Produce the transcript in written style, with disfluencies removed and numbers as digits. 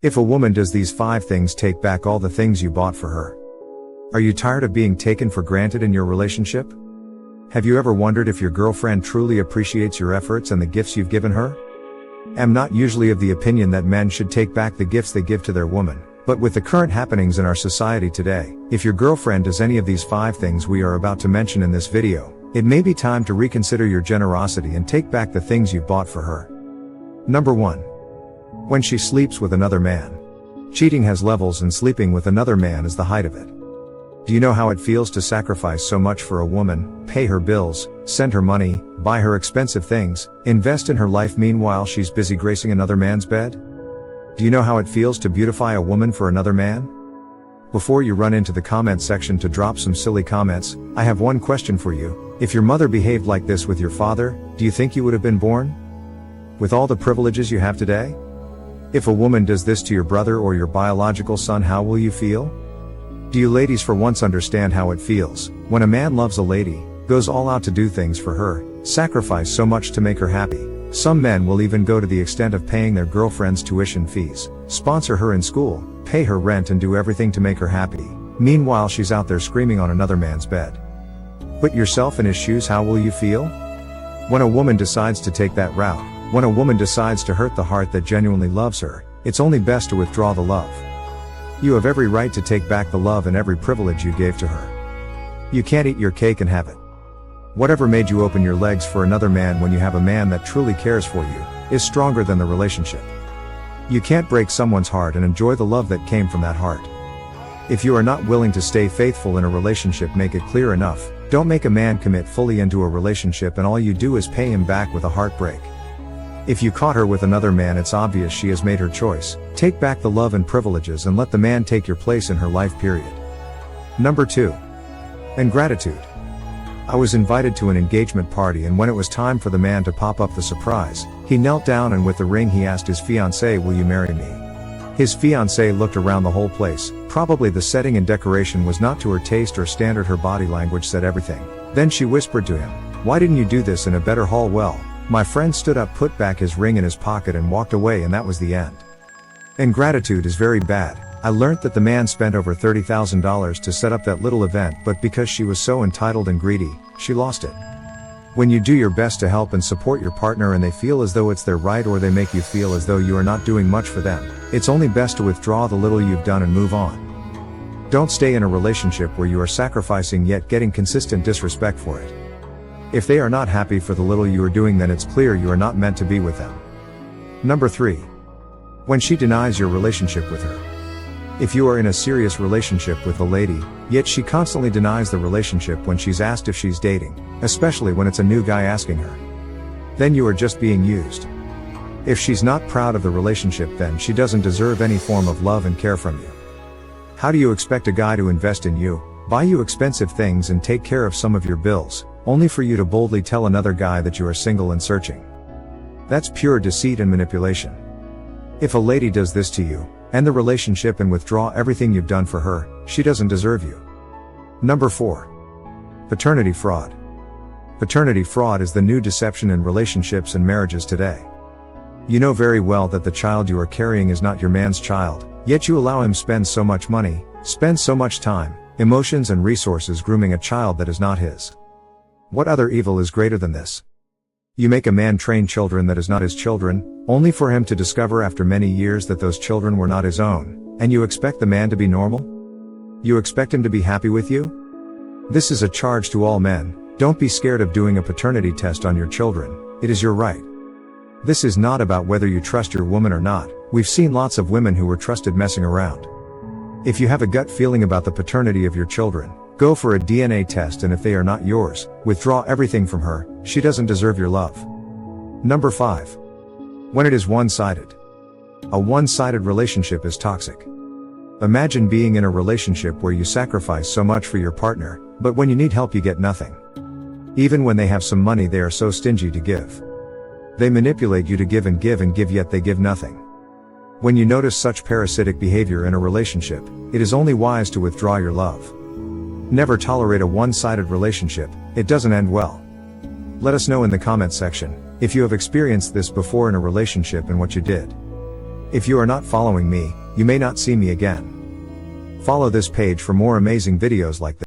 If a woman does these 5 things, take back all the things you bought for her. Are you tired of being taken for granted in your relationship? Have you ever wondered if your girlfriend truly appreciates your efforts and the gifts you've given her? I'm not usually of the opinion that men should take back the gifts they give to their woman, but with the current happenings in our society today, if your girlfriend does any of these 5 things we are about to mention in this video, it may be time to reconsider your generosity and take back the things you've bought for her. Number 1. When she sleeps with another man. Cheating has levels, and sleeping with another man is the height of it. Do you know how it feels to sacrifice so much for a woman, pay her bills, send her money, buy her expensive things, invest in her life, meanwhile she's busy gracing another man's bed? Do you know how it feels to beautify a woman for another man? Before you run into the comment section to drop some silly comments, I have one question for you. If your mother behaved like this with your father, do you think you would have been born? With all the privileges you have today? If a woman does this to your brother or your biological son, how will you feel? Do you ladies for once understand how it feels when a man loves a lady, goes all out to do things for her, sacrifice so much to make her happy? Some men will even go to the extent of paying their girlfriend's tuition fees, sponsor her in school, pay her rent, and do everything to make her happy. Meanwhile she's out there screaming on another man's bed. Put yourself in his shoes, how will you feel? When a woman decides to take that route, when a woman decides to hurt the heart that genuinely loves her, it's only best to withdraw the love. You have every right to take back the love and every privilege you gave to her. You can't eat your cake and have it. Whatever made you open your legs for another man when you have a man that truly cares for you, is stronger than the relationship. You can't break someone's heart and enjoy the love that came from that heart. If you are not willing to stay faithful in a relationship, make it clear enough. Don't make a man commit fully into a relationship and all you do is pay him back with a heartbreak. If you caught her with another man, it's obvious she has made her choice. Take back the love and privileges and let the man take your place in her life, period. Number 2. Ingratitude. I was invited to an engagement party, and when it was time for the man to pop up the surprise, he knelt down and with the ring he asked his fiancée, "Will you marry me?" His fiancée looked around the whole place. Probably the setting and decoration was not to her taste or standard. Her body language said everything. Then she whispered to him, "Why didn't you do this in a better hall?" Well, my friend stood up, put back his ring in his pocket and walked away, and that was the end. Ingratitude is very bad. I learnt that the man spent over $30,000 to set up that little event, but because she was so entitled and greedy, she lost it. When you do your best to help and support your partner and they feel as though it's their right, or they make you feel as though you are not doing much for them, it's only best to withdraw the little you've done and move on. Don't stay in a relationship where you are sacrificing yet getting consistent disrespect for it. If they are not happy for the little you are doing, then it's clear you are not meant to be with them. Number 3. When she denies your relationship with her. If you are in a serious relationship with a lady, yet she constantly denies the relationship when she's asked if she's dating, especially when it's a new guy asking her, then you are just being used. If she's not proud of the relationship, then she doesn't deserve any form of love and care from you. How do you expect a guy to invest in you, buy you expensive things and take care of some of your bills, only for you to boldly tell another guy that you are single and searching? That's pure deceit and manipulation. If a lady does this to you, end the relationship and withdraw everything you've done for her. She doesn't deserve you. Number 4. Paternity fraud. Paternity fraud is the new deception in relationships and marriages today. You know very well that the child you are carrying is not your man's child, yet you allow him spend so much money, spend so much time, emotions and resources grooming a child that is not his. What other evil is greater than this? You make a man train children that is not his children, only for him to discover after many years that those children were not his own, and you expect the man to be normal? You expect him to be happy with you? This is a charge to all men. Don't be scared of doing a paternity test on your children. It is your right. This is not about whether you trust your woman or not. We've seen lots of women who were trusted messing around. If you have a gut feeling about the paternity of your children, go for a DNA test, and if they are not yours, withdraw everything from her. She doesn't deserve your love. Number 5. When it is one-sided. A one-sided relationship is toxic. Imagine being in a relationship where you sacrifice so much for your partner, but when you need help you get nothing. Even when they have some money, they are so stingy to give. They manipulate you to give and give and give, yet they give nothing. When you notice such parasitic behavior in a relationship, it is only wise to withdraw your love. Never tolerate a one-sided relationship. It doesn't end well. Let us know in the comments section if you have experienced this before in a relationship and what you did. If you are not following me, you may not see me again. Follow this page for more amazing videos like this.